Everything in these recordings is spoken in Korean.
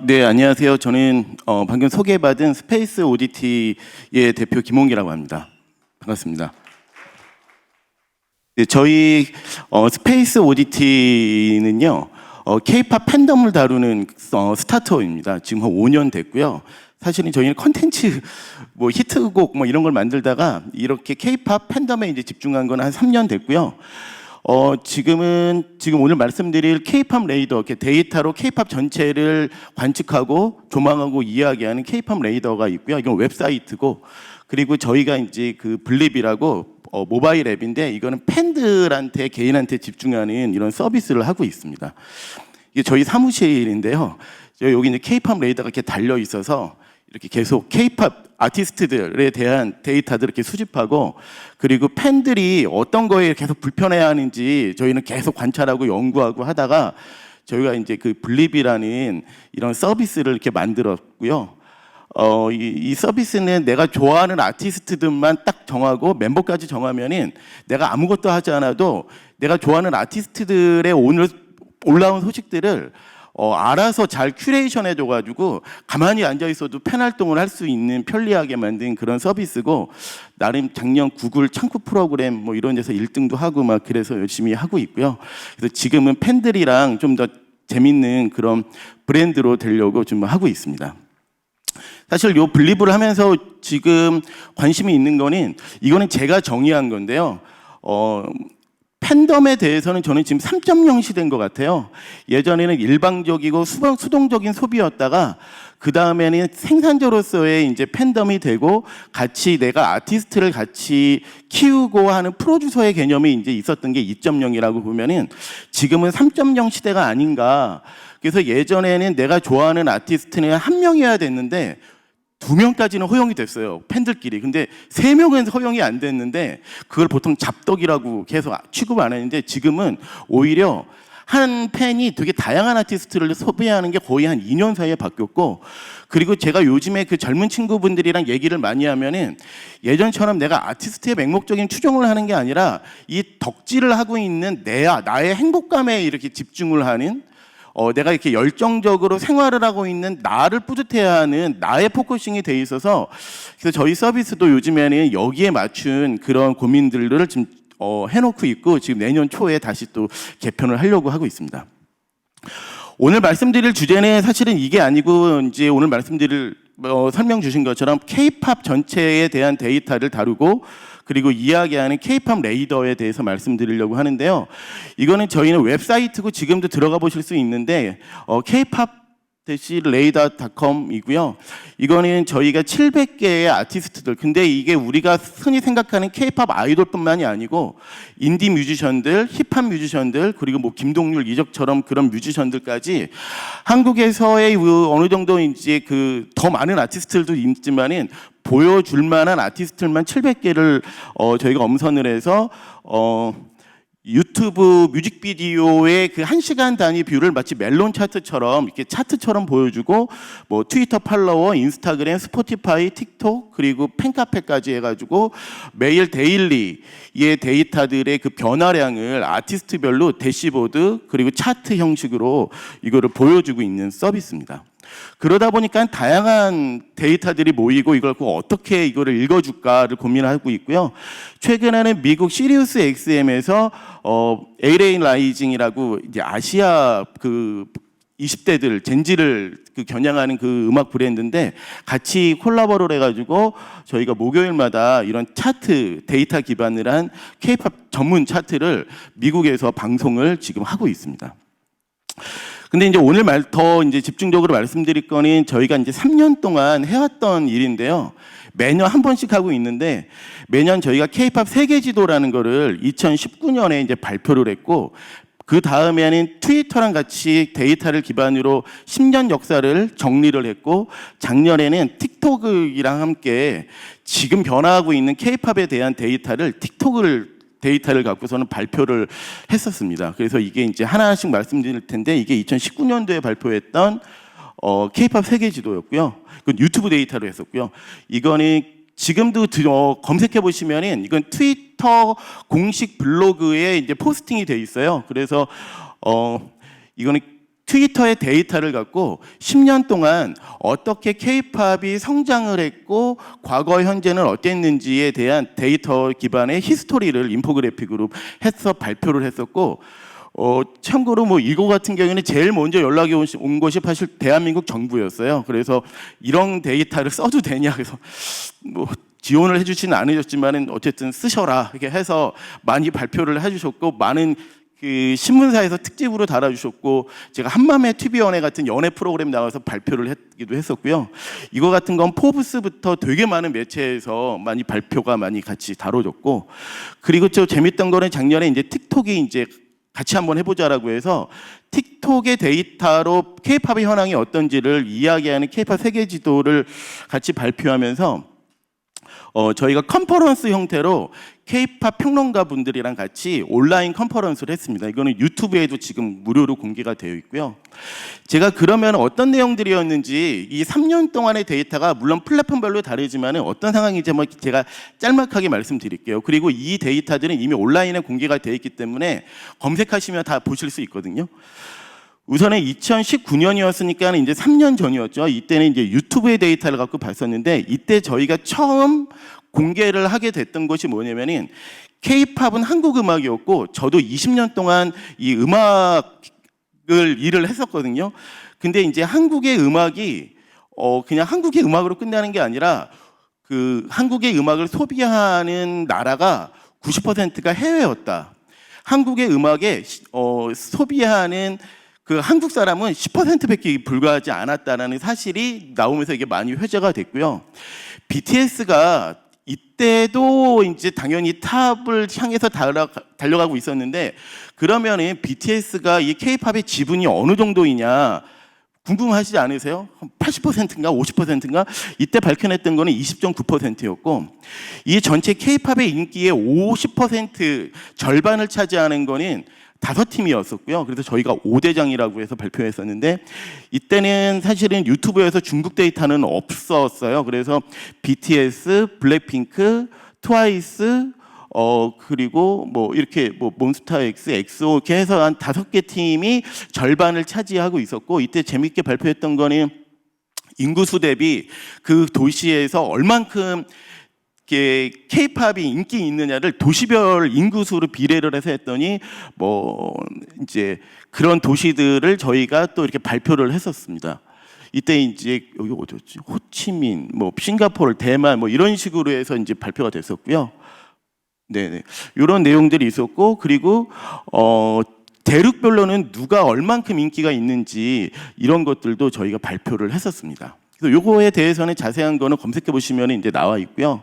네, 안녕하세요. 저는 방금 소개받은 스페이스 오디티의 대표 김홍기라고 합니다. 반갑습니다. 네, 저희 스페이스 오디티는요, K-팝 팬덤을 다루는 스타트업입니다. 지금 한 5년 됐고요. 사실은 저희는 컨텐츠, 히트곡 이런 걸 만들다가 이렇게 K-팝 팬덤에 이제 집중한 건 한 3년 됐고요. 지금 오늘 말씀드릴 K-팝 레이더, 이렇게 데이터로 K-팝 전체를 관측하고 조망하고 이야기하는 K-팝 레이더가 있고요. 이건 웹사이트고, 그리고 저희가 이제 그 블립이라고 모바일 앱인데, 이거는 팬들한테 개인한테 집중하는 이런 서비스를 하고 있습니다. 이게 저희 사무실인데요. 여기 이제 K-팝 레이더가 이렇게 달려 있어서 이렇게 계속 K-팝 아티스트들에 대한 데이터들을 이렇게 수집하고, 그리고 팬들이 어떤 거에 계속 불편해하는지 저희는 계속 관찰하고 연구하고 하다가 저희가 이제 그 블립이라는 이런 서비스를 이렇게 만들었고요. 이 서비스는 내가 좋아하는 아티스트들만 딱 정하고 멤버까지 정하면은 내가 아무것도 하지 않아도 내가 좋아하는 아티스트들의 오늘 올라온 소식들을 알아서 잘 큐레이션 해줘가지고 가만히 앉아 있어도 팬 활동을 할 수 있는 편리하게 만든 그런 서비스고, 나름 작년 구글 창구 프로그램 이런 데서 1등도 하고 막 그래서 열심히 하고 있고요. 그래서 지금은 팬들이랑 좀 더 재밌는 그런 브랜드로 되려고 좀 하고 있습니다. 사실 요 블립을 하면서 지금 관심이 있는 거는, 이거는 제가 정의한 건데요. 팬덤에 대해서는 저는 지금 3.0 시대인 것 같아요. 예전에는 일방적이고 수동적인 소비였다가 그 다음에는 생산자로서의 이제 팬덤이 되고 같이 내가 아티스트를 같이 키우고 하는 프로듀서의 개념이 이제 있었던 게 2.0이라고 보면은, 지금은 3.0 시대가 아닌가. 그래서 예전에는 내가 좋아하는 아티스트는 한 명이어야 됐는데 2명까지는 허용이 됐어요, 팬들끼리. 근데 3명은 허용이 안 됐는데 그걸 보통 잡덕이라고 계속 취급 안 했는데, 지금은 오히려 한 팬이 되게 다양한 아티스트를 소비하는 게 거의 한 2년 사이에 바뀌었고, 그리고 제가 요즘에 그 젊은 친구분들이랑 얘기를 많이 하면은 예전처럼 내가 아티스트의 맹목적인 추종을 하는 게 아니라 이 덕질을 하고 있는 나의 행복감에 이렇게 집중을 하는, 내가 이렇게 열정적으로 생활을 하고 있는 나를 뿌듯해하는 나의 포커싱이 돼 있어서, 그래서 저희 서비스도 요즘에는 여기에 맞춘 그런 고민들을 지금 해놓고 있고, 지금 내년 초에 다시 또 개편을 하려고 하고 있습니다. 오늘 말씀드릴 주제는 사실은 이게 아니고, 이제 오늘 말씀드릴 설명 주신 것처럼 K-팝 전체에 대한 데이터를 다루고, 그리고 이야기하는 K-팝 레이더에 대해서 말씀드리려고 하는데요. 이거는 저희는 웹사이트고 지금도 들어가 보실 수 있는데 kpop-radar.com이고요. 이거는 저희가 700개의 아티스트들, 근데 이게 우리가 흔히 생각하는 K-팝 아이돌뿐만이 아니고 인디 뮤지션들, 힙합 뮤지션들, 그리고 김동률, 이적처럼 그런 뮤지션들까지 한국에서의 어느 정도 이제 더 많은 아티스트들도 있지만은 보여줄 만한 아티스트들만 700개를 저희가 엄선을 해서 유튜브 뮤직비디오의 그 1시간 단위 뷰를 마치 멜론 차트처럼 이렇게 차트처럼 보여주고, 트위터 팔로워, 인스타그램, 스포티파이, 틱톡, 그리고 팬카페까지 해가지고 매일 데일리의 데이터들의 그 변화량을 아티스트별로 대시보드 그리고 차트 형식으로 이거를 보여주고 있는 서비스입니다. 그러다 보니까 다양한 데이터들이 모이고 이걸 어떻게 이거를 읽어줄까를 고민하고 있고요. 최근에는 미국 시리우스 XM에서 LA 라이징이라고 이제 아시아 20대들 젠지를 겨냥하는 그 음악 브랜드인데, 같이 콜라보를 해가지고 저희가 목요일마다 이런 차트 데이터 기반을 한 K-팝 전문 차트를 미국에서 방송을 지금 하고 있습니다. 근데 이제 오늘 더 이제 집중적으로 말씀드릴 거는 저희가 이제 3년 동안 해왔던 일인데요. 매년 한 번씩 하고 있는데, 매년 저희가 K-팝 세계 지도라는 거를 2019년에 이제 발표를 했고, 그 다음에는 트위터랑 같이 데이터를 기반으로 10년 역사를 정리를 했고, 작년에는 틱톡이랑 함께 지금 변화하고 있는 K-팝에 대한 데이터를 갖고서는 발표를 했었습니다. 그래서 이게 이제 하나씩 말씀드릴 텐데, 이게 2019년도에 발표했던 K-팝 세계 지도였고요. 그건 유튜브 데이터로 했었고요. 이거는 지금도 검색해 보시면은 이건 트위터 공식 블로그에 이제 포스팅이 돼 있어요. 그래서 이거는 트위터의 데이터를 갖고 10년 동안 어떻게 K-팝이 성장을 했고 과거 현재는 어땠는지에 대한 데이터 기반의 히스토리를 인포그래픽으로 해서 발표를 했었고, 참고로 뭐 이거 같은 경우에는 제일 먼저 연락이 온 것이 사실 대한민국 정부였어요. 그래서 이런 데이터를 써도 되냐, 그래서 뭐 지원을 해주지는 않으셨지만은 어쨌든 쓰셔라 이렇게 해서 많이 발표를 해주셨고, 많은 그 신문사에서 특집으로 달아주셨고, 제가 한맘의 TV연예 같은 연예 프로그램 나와서 발표를 했기도 했었고요. 이거 같은 건 포브스부터 되게 많은 매체에서 많이 발표가 많이 같이 다뤄졌고, 그리고 또 재밌던 거는 작년에 이제 틱톡이 이제 같이 한번 해보자라고 해서 틱톡의 데이터로 K-팝의 현황이 어떤지를 이야기하는 K-팝 세계 지도를 같이 발표하면서 저희가 컨퍼런스 형태로 K-팝 평론가 분들이랑 같이 온라인 컨퍼런스를 했습니다. 이거는 유튜브에도 지금 무료로 공개가 되어 있고요. 제가 그러면 어떤 내용들이었는지 이 3년 동안의 데이터가 물론 플랫폼별로 다르지만 어떤 상황인지 한번 제가 짤막하게 말씀드릴게요. 그리고 이 데이터들은 이미 온라인에 공개가 되어 있기 때문에 검색하시면 다 보실 수 있거든요. 우선은 2019년이었으니까 이제 3년 전이었죠. 이때는 이제 유튜브의 데이터를 갖고 봤었는데, 이때 저희가 처음 공개를 하게 됐던 것이 뭐냐면은 K-팝은 한국 음악이었고, 저도 20년 동안 이 음악을 일을 했었거든요. 근데 이제 한국의 음악이 그냥 한국의 음악으로 끝나는 게 아니라 그 한국의 음악을 소비하는 나라가 90%가 해외였다. 한국의 음악에 소비하는 그 한국 사람은 10%밖에 불과하지 않았다는 사실이 나오면서 이게 많이 회자가 됐고요. BTS가 이때도 이제 당연히 탑을 향해서 달려가고 있었는데, 그러면은 BTS가 이 K-팝의 지분이 어느 정도이냐 궁금하시지 않으세요? 80%인가 50%인가? 이때 밝혀냈던 거는 20.9%였고, 이 전체 K-팝의 인기의 50% 절반을 차지하는 거는 5팀이었었고요. 그래서 저희가 5대장이라고 해서 발표했었는데, 이때는 사실은 유튜브에서 중국 데이터는 없었어요. 그래서 BTS, 블랙핑크, 트와이스, 그리고 뭐 이렇게 뭐 몬스타엑스, 엑소 이렇게 해서 한 5개 팀이 절반을 차지하고 있었고, 이때 재밌게 발표했던 거는 인구수 대비 그 도시에서 얼만큼 K-팝이 인기 있느냐를 도시별 인구수로 비례를 해서 했더니 뭐 이제 그런 도시들을 저희가 또 이렇게 발표를 했었습니다. 이때 이제 여기 어디였지? 호치민, 뭐 싱가포르, 대만 뭐 이런 식으로 해서 이제 발표가 됐었고요. 네네, 이런 내용들이 있었고, 그리고 대륙별로는 누가 얼만큼 인기가 있는지 이런 것들도 저희가 발표를 했었습니다. 그래서 요거에 대해서는 자세한 거는 검색해 보시면 이제 나와 있고요.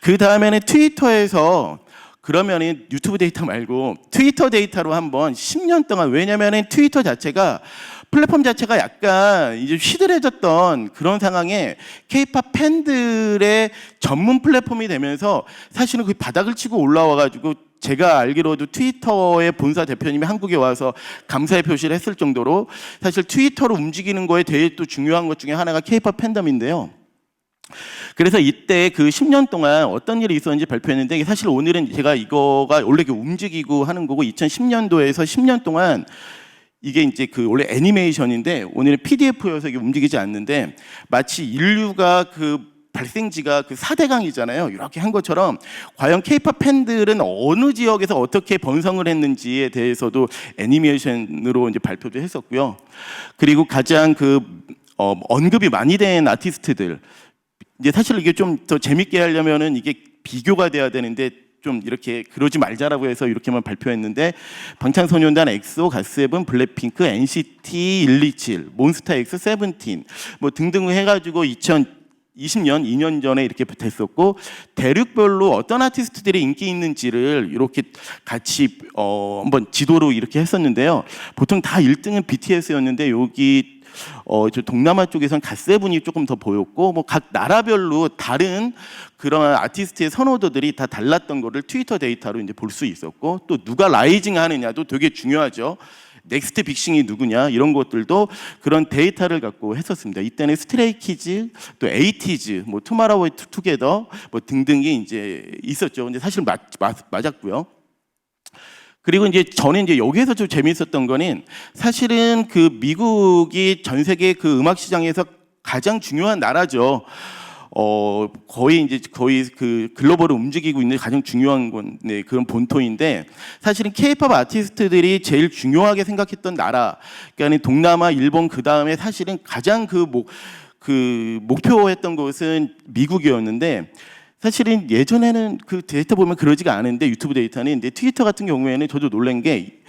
그 다음에는 트위터에서, 그러면은 유튜브 데이터 말고 트위터 데이터로 한번 10년 동안, 왜냐면은 트위터 자체가 플랫폼 자체가 약간 이제 시들해졌던 그런 상황에 K-팝 팬들의 전문 플랫폼이 되면서 사실은 그 바닥을 치고 올라와가지고, 제가 알기로도 트위터의 본사 대표님이 한국에 와서 감사의 표시를 했을 정도로 사실 트위터로 움직이는 거에 대해 또 중요한 것 중에 하나가 K-팝 팬덤인데요. 그래서 이때 그 10년 동안 어떤 일이 있었는지 발표했는데, 사실 오늘은 제가 이거가 원래 움직이고 하는 거고, 2010년도에서 10년 동안 이게 이제 그 원래 애니메이션인데 오늘은 PDF여서 이게 움직이지 않는데, 마치 인류가 그 발생지가 그 4대강이잖아요. 이렇게 한 것처럼 과연 K-팝 팬들은 어느 지역에서 어떻게 번성을 했는지에 대해서도 애니메이션으로 이제 발표도 했었고요. 그리고 가장 그 언급이 많이 된 아티스트들, 이제 사실 이게 좀 더 재밌게 하려면은 이게 비교가 돼야 되는데 좀 이렇게 그러지 말자라고 해서 이렇게만 발표했는데, 방탄소년단, 엑소, 갓세븐, 블랙핑크, NCT 127, 몬스타엑스, 세븐틴 뭐 등등 해가지고 2020년 2년 전에 이렇게 됐었고, 대륙별로 어떤 아티스트들이 인기 있는지를 이렇게 같이 한번 지도로 이렇게 했었는데요. 보통 다 1등은 BTS였는데 여기 저 동남아 쪽에서는 갓세븐이 조금 더 보였고, 뭐 각 나라별로 다른 그런 아티스트의 선호도들이 다 달랐던 거를 트위터 데이터로 이제 볼 수 있었고, 또 누가 라이징 하느냐도 되게 중요하죠. 넥스트 빅싱이 누구냐 이런 것들도 그런 데이터를 갖고 했었습니다. 이때는 스트레이키즈, 또 에이티즈, 뭐 투마로우 투게더 뭐 등등이 이제 있었죠. 근데 사실 맞았고요. 그리고 이제 저는 이제 여기에서 좀 재미있었던 거는 사실은 그 미국이 전 세계 그 음악 시장에서 가장 중요한 나라죠. 거의 그 글로벌을 움직이고 있는 가장 중요한 건, 네, 그런 본토인데 사실은 K-팝 아티스트들이 제일 중요하게 생각했던 나라, 그러니까 동남아, 일본 그 다음에 사실은 가장 그 목표했던 곳은 미국이었는데 사실은 예전에는 그 데이터 보면 그러지가 않은데 유튜브 데이터는 근데 트위터 같은 경우에는 저도 놀란 게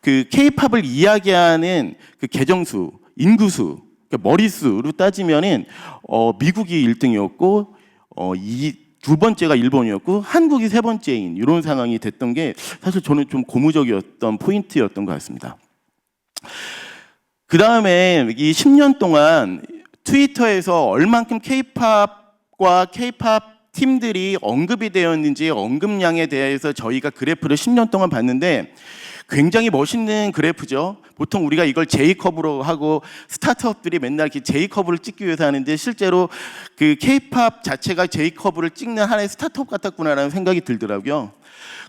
그 K-팝을 이야기하는 그 계정수, 인구수, 그러니까 머릿수로 따지면은 미국이 1등이었고 두 번째가 일본이었고 한국이 세 번째인 이런 상황이 됐던 게 사실 저는 좀 고무적이었던 포인트였던 것 같습니다. 그 다음에 이 10년 동안 트위터에서 얼만큼 K-팝과 K-팝 팀들이 언급이 되었는지 언급량에 대해서 저희가 그래프를 10년 동안 봤는데 굉장히 멋있는 그래프죠. 보통 우리가 이걸 J커브로 하고 스타트업들이 맨날 이렇게 J커브를 찍기 위해서 하는데 실제로 그 K-팝 자체가 J커브를 찍는 하나의 스타트업 같았구나라는 생각이 들더라고요.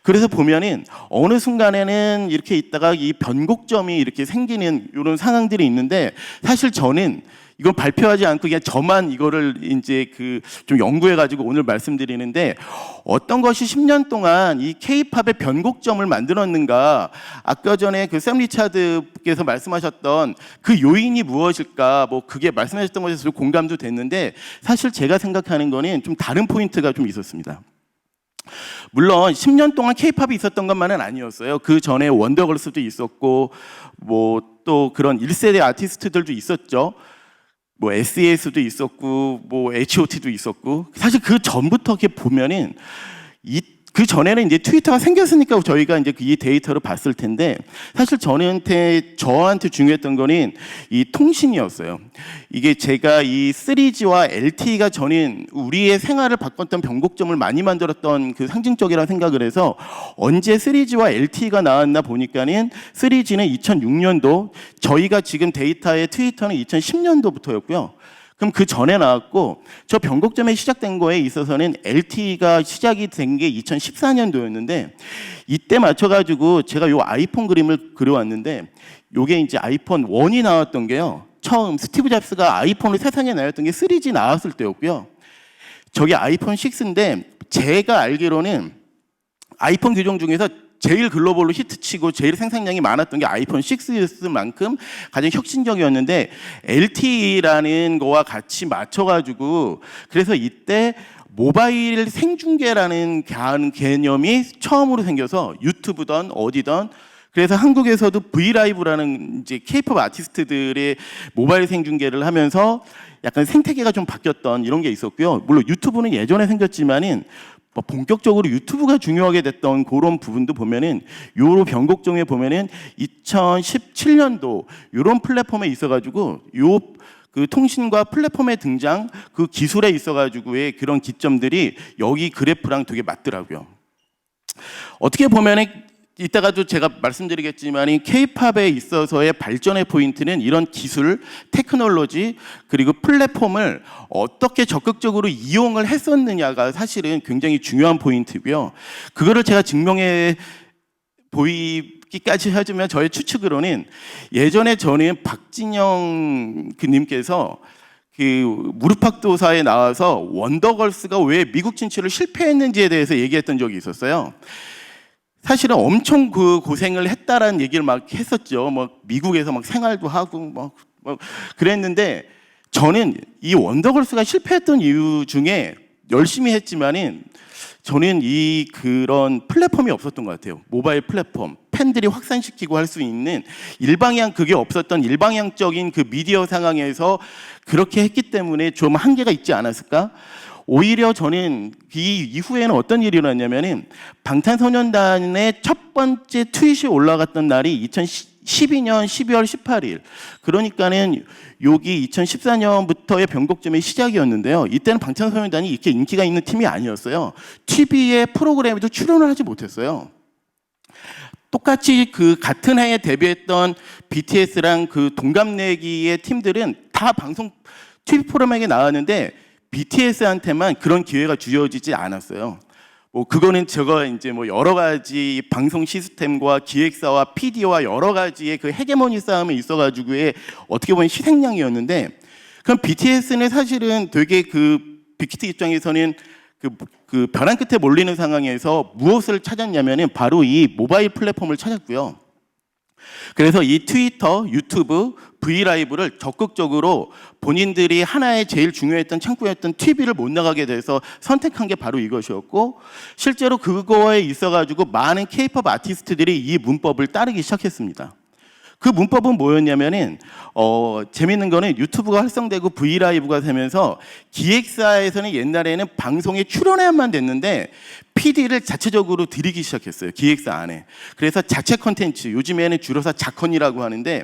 그래서 보면은 어느 순간에는 이렇게 있다가 이 변곡점이 이렇게 생기는 이런 상황들이 있는데 사실 저는 이건 발표하지 않고 그냥 저만 이거를 이제 그 좀 연구해가지고 오늘 말씀드리는데 어떤 것이 10년 동안 이 K-팝의 변곡점을 만들었는가? 아까 전에 그 샘 리차드께서 말씀하셨던 그 요인이 무엇일까? 뭐 그게 말씀하셨던 것에서 공감도 됐는데 사실 제가 생각하는 거는 좀 다른 포인트가 좀 있었습니다. 물론 10년 동안 K-팝이 있었던 것만은 아니었어요. 그 전에 원더걸스도 있었고 뭐 또 그런 1세대 아티스트들도 있었죠. 뭐 SES도 있었고 뭐 H.O.T도 있었고 사실 그 전부터 이렇게 보면은 그 전에는 이제 트위터가 생겼으니까 저희가 이제 이 데이터를 봤을 텐데 사실 저한테 중요했던 거는 이 통신이었어요. 이게 제가 이 3G와 LTE가 저는 우리의 생활을 바꿨던 변곡점을 많이 만들었던 그 상징적이라는 생각을 해서 언제 3G와 LTE가 나왔나 보니까는 3G는 2006년도 저희가 지금 데이터의 트위터는 2010년도부터였고요. 그럼 그 전에 나왔고 저 변곡점에 시작된 거에 있어서는 LTE가 시작이 된 게 2014년도였는데 이때 맞춰가지고 제가 요 아이폰 그림을 그려왔는데 요게 이제 아이폰 1이 나왔던 게요. 처음 스티브 잡스가 아이폰을 세상에 내었던 게 3G 나왔을 때였고요. 저게 아이폰 6인데 제가 알기로는 아이폰 규정 중에서 제일 글로벌로 히트치고 제일 생산량이 많았던 게 아이폰 6만큼 가장 혁신적이었는데 LTE라는 거와 같이 맞춰가지고 그래서 이때 모바일 생중계라는 개념이 처음으로 생겨서 유튜브든 어디든 그래서 한국에서도 브이라이브라는 이제 K-팝 아티스트들의 모바일 생중계를 하면서 약간 생태계가 좀 바뀌었던 이런 게 있었고요. 물론 유튜브는 예전에 생겼지만은 본격적으로 유튜브가 중요하게 됐던 그런 부분도 보면은 요 변곡점에 보면은 2017년도 이런 플랫폼에 있어가지고 요 그 통신과 플랫폼의 등장 그 기술에 있어가지고의 그런 기점들이 여기 그래프랑 되게 맞더라고요. 어떻게 보면은 이따가도 제가 말씀드리겠지만 K-팝에 있어서의 발전의 포인트는 이런 기술, 테크놀로지 그리고 플랫폼을 어떻게 적극적으로 이용을 했었느냐가 사실은 굉장히 중요한 포인트고요. 그거를 제가 증명해 보이기까지 해주면 저의 추측으로는 예전에 저는 박진영 님께서 그 무릎팍도사에 나와서 원더걸스가 왜 미국 진출을 실패했는지에 대해서 얘기했던 적이 있었어요. 사실은 엄청 그 고생을 했다라는 얘기를 막 했었죠. 뭐 미국에서 막 생활도 하고 뭐 그랬는데 저는 이 원더걸스가 실패했던 이유 중에 열심히 했지만은 저는 이 그런 플랫폼이 없었던 것 같아요. 모바일 플랫폼 팬들이 확산시키고 할 수 있는 일방향 그게 없었던 일방향적인 그 미디어 상황에서 그렇게 했기 때문에 좀 한계가 있지 않았을까? 오히려 저는 이 이후에는 어떤 일이 일어났냐면은 방탄소년단의 첫 번째 트윗이 올라갔던 날이 2012년 12월 18일. 그러니까는 여기 2014년부터의 변곡점의 시작이었는데요. 이때는 방탄소년단이 이렇게 인기가 있는 팀이 아니었어요. TV의 프로그램에도 출연을 하지 못했어요. 똑같이 그 같은 해에 데뷔했던 BTS랑 그 동갑내기의 팀들은 다 방송 TV 프로그램에 나왔는데 BTS한테만 그런 기회가 주어지지 않았어요. 뭐 그거는 제가 이제 뭐 여러 가지 방송 시스템과 기획사와 PD와 여러 가지의 그 헤게모니 싸움이 있어가지고의 어떻게 보면 희생양이었는데, 그럼 BTS는 사실은 되게 그 빅히트 입장에서는 그 벼랑 끝에 몰리는 상황에서 무엇을 찾았냐면은 바로 이 모바일 플랫폼을 찾았고요. 그래서 이 트위터, 유튜브, 브이라이브를 적극적으로 본인들이 하나의 제일 중요했던 창구였던 TV를 못 나가게 돼서 선택한 게 바로 이것이었고, 실제로 그거에 있어가지고 많은 K-팝 아티스트들이 이 문법을 따르기 시작했습니다. 그 문법은 뭐였냐면은 재밌는 거는 유튜브가 활성되고 브이라이브가 되면서 기획사에서는 옛날에는 방송에 출연해야만 됐는데 PD를 자체적으로 들이기 시작했어요. 기획사 안에. 그래서 자체 컨텐츠, 요즘에는 줄여서 자컨이라고 하는데,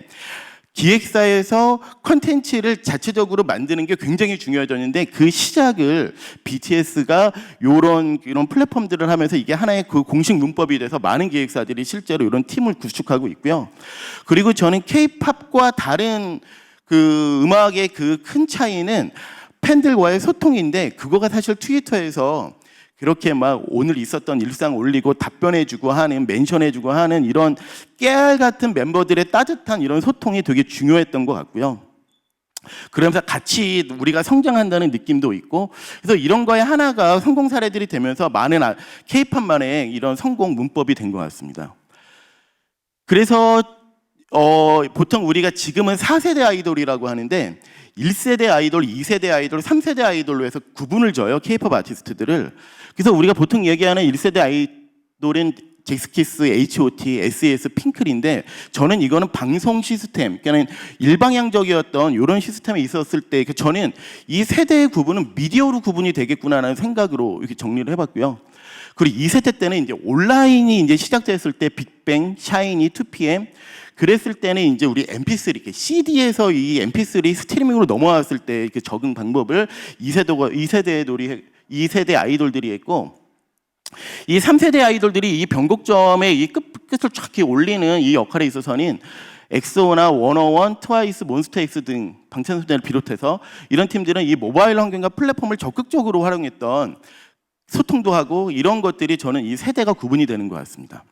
기획사에서 컨텐츠를 자체적으로 만드는 게 굉장히 중요해졌는데, 그 시작을 BTS가 이런 플랫폼들을 하면서 이게 하나의 그 공식 문법이 돼서 많은 기획사들이 실제로 이런 팀을 구축하고 있고요. 그리고 저는 K-팝과 다른 그 음악의 그 큰 차이는 팬들과의 소통인데, 그거가 사실 트위터에서 그렇게 막 오늘 있었던 일상 올리고 답변해주고 하는, 멘션해주고 하는 이런 깨알 같은 멤버들의 따뜻한 이런 소통이 되게 중요했던 것 같고요. 그러면서 같이 우리가 성장한다는 느낌도 있고, 그래서 이런 거에 하나가 성공 사례들이 되면서 많은 K-팝만의 이런 성공 문법이 된 것 같습니다. 그래서 보통 우리가 지금은 4세대 아이돌이라고 하는데, 1세대 아이돌, 2세대 아이돌, 3세대 아이돌로 해서 구분을 져요, K-팝 아티스트들을. 그래서 우리가 보통 얘기하는 1세대 아이돌은 잭스키스, H.O.T, S.E.S, 핑클인데, 저는 이거는 방송 시스템, 그러니까 일방향적이었던 이런 시스템에 있었을 때 저는 이 세대의 구분은 미디어로 구분이 되겠구나라는 생각으로 이렇게 정리를 해봤고요. 그리고 2세대 때는 이제 온라인이 이제 시작됐을 때 빅뱅, 샤이니, 2PM, 그랬을 때는 이제 우리 MP3, 이렇게 CD에서 이 MP3 스트리밍으로 넘어왔을 때 그 적응 방법을 2세대 아이돌들이 했고, 이 3세대 아이돌들이 이 변곡점에 이 끝을 쫙 이렇게 올리는 이 역할에 있어서는 엑소나 워너원, 트와이스, 몬스타엑스 등 방탄소년단을 비롯해서 이런 팀들은 이 모바일 환경과 플랫폼을 적극적으로 활용했던, 소통도 하고 이런 것들이 저는 이 세대가 구분이 되는 것 같습니다.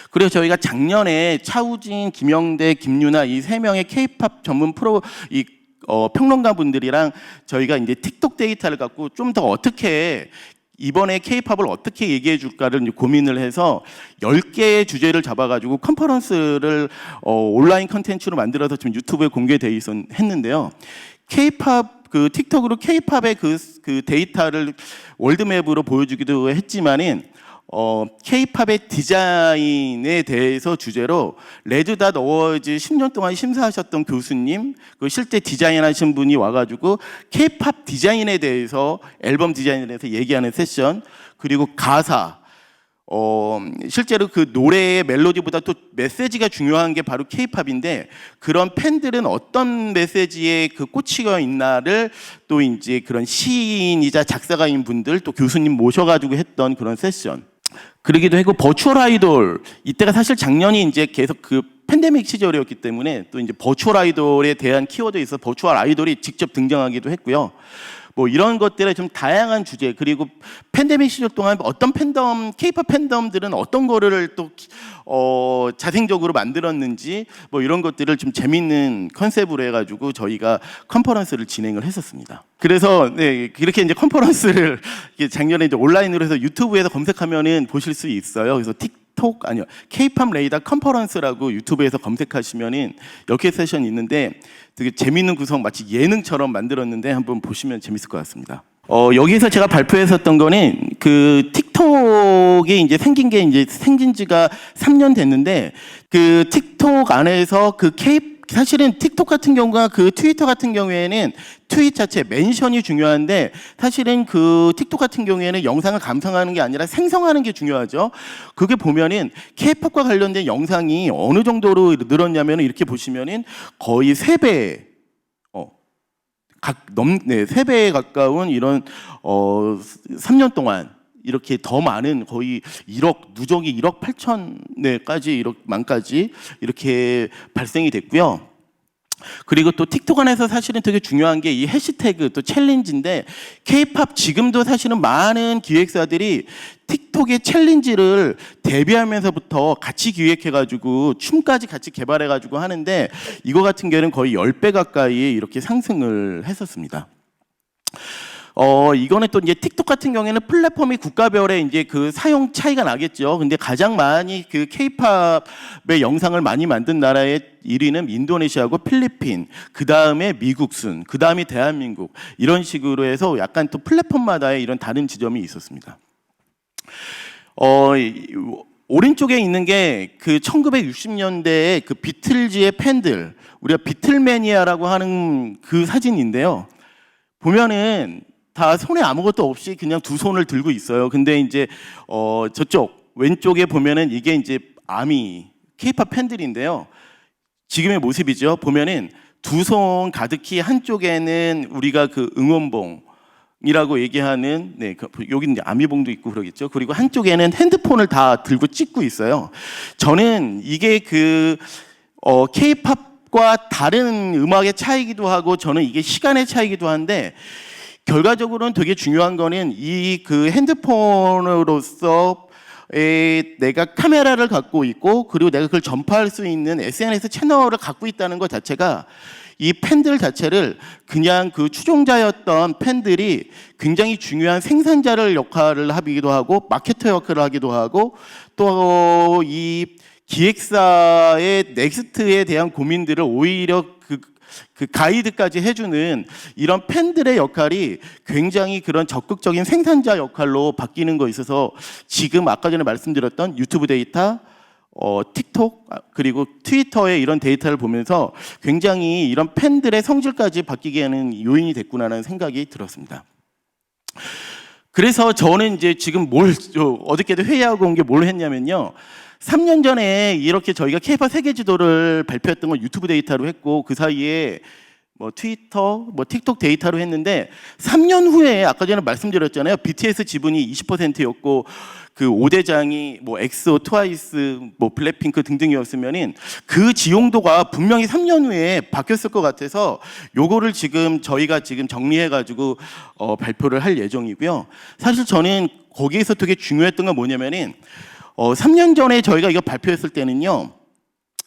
그리고 저희가 작년에 차우진, 김영대, 김유나 이 세 명의 K-팝 전문 평론가 분들이랑 저희가 이제 틱톡 데이터를 갖고 좀 더 어떻게 이번에 K-팝을 어떻게 얘기해 줄까를 고민을 해서 10개의 주제를 잡아가지고 컨퍼런스를 온라인 컨텐츠로 만들어서 지금 유튜브에 공개돼 했는데요. K-팝 그 틱톡으로 K-팝의 그 데이터를 월드맵으로 보여주기도 했지만은 K-팝의 디자인에 대해서 주제로 레드닷 어워즈 10년 동안 심사하셨던 교수님, 그 실제 디자인하신 분이 와가지고 K-팝 디자인에 대해서, 앨범 디자인에 대해서 얘기하는 세션, 그리고 가사, 실제로 그 노래의 멜로디보다 또 메시지가 중요한 게 바로 K-팝인데, 그런 팬들은 어떤 메시지에 그 꽂히고 있나를 또 이제 그런 시인이자 작사가인 분들, 또 교수님 모셔가지고 했던 그런 세션. 그러기도 하고, 버추얼 아이돌, 이때가 사실 작년이 이제 계속 그 팬데믹 시절이었기 때문에 또 이제 버추얼 아이돌에 대한 키워드에 있어서 버추얼 아이돌이 직접 등장하기도 했고요. 뭐 이런 것들의 좀 다양한 주제, 그리고 팬데믹 시절 동안 어떤 팬덤, K-팝 팬덤들은 어떤 거를 또 자생적으로 만들었는지, 뭐 이런 것들을 좀 재밌는 컨셉으로 해가지고 저희가 컨퍼런스를 진행을 했었습니다. 그래서 네, 이렇게 이제 컨퍼런스를 작년에 이제 온라인으로 해서 유튜브에서 검색하면은 보실 수 있어요. 그래서 K-팝 레이더 컨퍼런스라고 유튜브에서 검색하시면은 이렇게 세션이 있는데, 되게 재밌는 구성, 마치 예능처럼 만들었는데 한번 보시면 재밌을 것 같습니다. 여기서 제가 발표했었던 거는 그 틱톡이 이제 생긴 지가 3년 됐는데, 그 틱톡 안에서 사실은 틱톡 같은 경우가 그 트위터 같은 경우에는 트윗 자체 멘션이 중요한데, 사실은 그 틱톡 같은 경우에는 영상을 감상하는 게 아니라 생성하는 게 중요하죠. 그게 보면은 K-팝과 관련된 영상이 어느 정도로 늘었냐면 이렇게 보시면은 거의 3배, 3배에 가까운 이런 3년 동안 이렇게 더 많은, 거의 1억, 누적이 1억 8천까지 1억 만까지 이렇게 발생이 됐고요. 그리고 또 틱톡 안에서 사실은 되게 중요한 게 이 해시태그 또 챌린지인데 K-팝 지금도 사실은 많은 기획사들이 틱톡의 챌린지를 데뷔하면서부터 같이 기획해가지고 춤까지 같이 개발해가지고 하는데 이거 같은 경우는 거의 10배 가까이 이렇게 상승을 했었습니다. 이거는 또 이제 틱톡 같은 경우에는 플랫폼이 국가별의 이제 그 사용 차이가 나겠죠. 근데 가장 많이 그 K-팝의 영상을 많이 만든 나라의 1위는 인도네시아고 필리핀, 그 다음에 미국 순, 그 다음이 대한민국 이런 식으로 해서 약간 또 플랫폼마다의 이런 다른 지점이 있었습니다. 오른쪽에 있는 게 그 1960년대에 그 비틀즈의 팬들, 우리가 비틀매니아라고 하는 그 사진인데요. 보면은 다 손에 아무것도 없이 그냥 두 손을 들고 있어요. 근데 이제 저쪽 왼쪽에 보면은 이게 이제 아미 K-팝 팬들인데요. 지금의 모습이죠. 보면은 두 손 가득히 한쪽에는 우리가 그 응원봉이라고 얘기하는 여기 이제 아미봉도 있고 그러겠죠. 그리고 한쪽에는 핸드폰을 다 들고 찍고 있어요. 저는 이게 그 K-팝과 다른 음악의 차이기도 하고 저는 이게 시간의 차이기도 한데 결과적으로는 되게 중요한 거는 이 그 핸드폰으로서 내가 카메라를 갖고 있고 그리고 내가 그걸 전파할 수 있는 SNS 채널을 갖고 있다는 것 자체가 이 팬들 자체를 그냥 그 추종자였던 팬들이 굉장히 중요한 생산자를 역할을 하기도 하고 마케터 역할을 하기도 하고 또 이 기획사의 넥스트에 대한 고민들을 오히려 그 가이드까지 해주는 이런 팬들의 역할이 굉장히 그런 적극적인 생산자 역할로 바뀌는 거 있어서 지금 아까 전에 말씀드렸던 유튜브 데이터, 틱톡 그리고 트위터의 이런 데이터를 보면서 굉장히 이런 팬들의 성질까지 바뀌게 하는 요인이 됐구나라는 생각이 들었습니다. 그래서 저는 이제 지금 어저께도 회의하고 온 게 뭘 했냐면요. 3년 전에 이렇게 저희가 K-팝 세계 지도를 발표했던 건 유튜브 데이터로 했고 그 사이에 뭐 트위터, 뭐 틱톡 데이터로 했는데 3년 후에 아까 전에 말씀드렸잖아요. BTS 지분이 20%였고 그 5대장이 뭐 엑소, 트와이스, 뭐 블랙핑크 등등이었으면은 그 지용도가 분명히 3년 후에 바뀌었을 것 같아서 요거를 지금 저희가 지금 정리해가지고 발표를 할 예정이고요. 사실 저는 거기에서 되게 중요했던 건 뭐냐면은 3년 전에 저희가 이거 발표했을 때는요.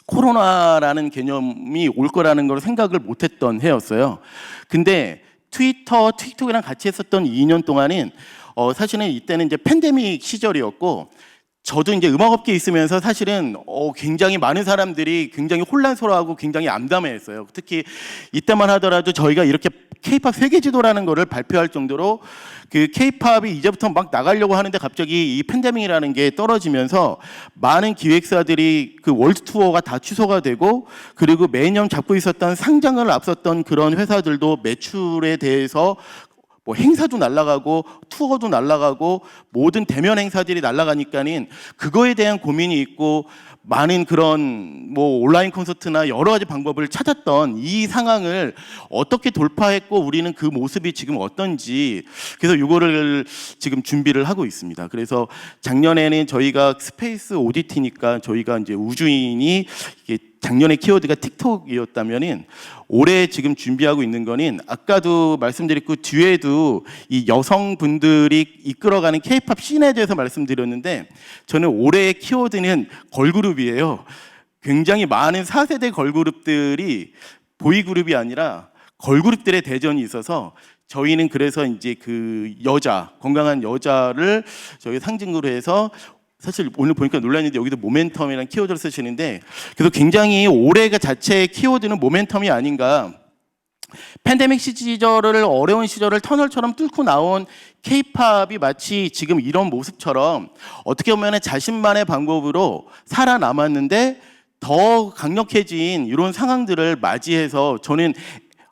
코로나라는 개념이 올 거라는 걸 생각을 못했던 해였어요. 근데 트위터, 틱톡이랑 같이 했었던 2년 동안은 사실은 이때는 이제 팬데믹 시절이었고 저도 이제 음악업계에 있으면서 사실은 굉장히 많은 사람들이 굉장히 혼란스러워하고 굉장히 암담해했어요. 특히 이때만 하더라도 저희가 이렇게 K-팝 세계 지도라는 거를 발표할 정도로 그 K-팝이 이제부터 막 나가려고 하는데 갑자기 이 팬데믹이라는 게 떨어지면서 많은 기획사들이 그 월드 투어가 다 취소가 되고 그리고 매년 잡고 있었던 상장을 앞섰던 그런 회사들도 매출에 대해서 뭐 행사도 날아가고 투어도 날아가고 모든 대면 행사들이 날아가니까는 그거에 대한 고민이 있고 많은 그런 뭐 온라인 콘서트나 여러 가지 방법을 찾았던 이 상황을 어떻게 돌파했고 우리는 그 모습이 지금 어떤지 그래서 이거를 지금 준비를 하고 있습니다. 그래서 작년에는 저희가 스페이스 오디티니까 저희가 이제 우주인이 작년에 키워드가 틱톡이었다면은 올해 지금 준비하고 있는 거는 아까도 말씀드렸고 뒤에도 이 여성분들이 이끌어가는 K-팝 씬에 대해서 말씀드렸는데 저는 올해의 키워드는 걸그룹이에요. 굉장히 많은 4세대 걸그룹들이 보이그룹이 아니라 걸그룹들의 대전이 있어서 저희는 그래서 이제 그 건강한 여자를 저희 상징으로 해서 사실 오늘 보니까 놀랐는데 여기도 모멘텀이라는 키워드를 쓰시는데 그래서 굉장히 올해가 자체의 키워드는 모멘텀이 아닌가. 팬데믹 시절을 어려운 시절을 터널처럼 뚫고 나온 K-팝이 마치 지금 이런 모습처럼 어떻게 보면 자신만의 방법으로 살아남았는데 더 강력해진 이런 상황들을 맞이해서 저는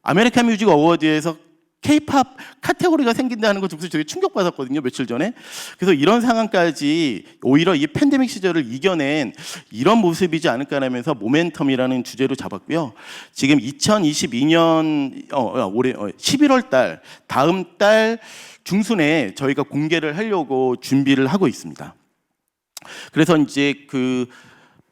아메리칸 뮤직 어워드에서 K-팝 카테고리가 생긴다는 거 듣고서 되게 충격받았거든요, 며칠 전에. 그래서 이런 상황까지 오히려 이 팬데믹 시절을 이겨낸 이런 모습이지 않을까라면서 모멘텀이라는 주제로 잡았고요. 지금 2022년 올해 11월 달 다음 달 중순에 저희가 공개를 하려고 준비를 하고 있습니다. 그래서 이제 그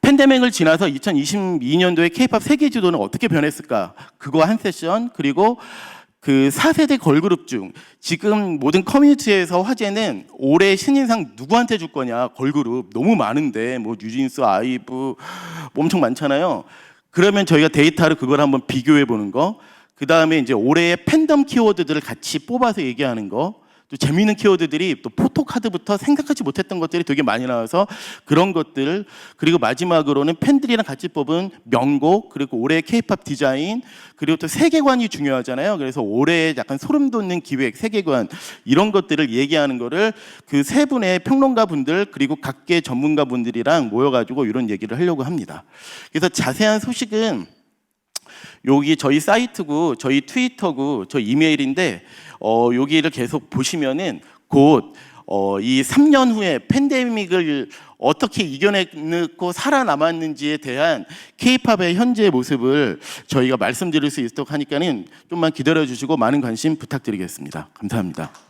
팬데믹을 지나서 2022년도에 K-팝 세계 지도는 어떻게 변했을까? 그거 한 세션, 그리고 그 4세대 걸그룹 중 지금 모든 커뮤니티에서 화제는 올해 신인상 누구한테 줄 거냐, 걸그룹 너무 많은데 뭐 뉴진스, 아이브 뭐 엄청 많잖아요. 그러면 저희가 데이터를 그걸 한번 비교해 보는 거, 그 다음에 이제 올해의 팬덤 키워드들을 같이 뽑아서 얘기하는 거, 또 재미있는 키워드들이 또 포토카드부터 생각하지 못했던 것들이 되게 많이 나와서 그런 것들, 그리고 마지막으로는 팬들이랑 같이 뽑은 명곡, 그리고 올해의 K-팝 디자인, 그리고 또 세계관이 중요하잖아요. 그래서 올해의 약간 소름 돋는 기획, 세계관 이런 것들을 얘기하는 거를 그 세 분의 평론가 분들 그리고 각계 전문가 분들이랑 모여가지고 이런 얘기를 하려고 합니다. 그래서 자세한 소식은 여기 저희 사이트고 저희 트위터고 저 이메일인데 여기를 계속 보시면은 곧 이 3년 후에 팬데믹을 어떻게 이겨내고 살아남았는지에 대한 K-팝의 현재 모습을 저희가 말씀드릴 수 있도록 하니까는 좀만 기다려 주시고 많은 관심 부탁드리겠습니다. 감사합니다.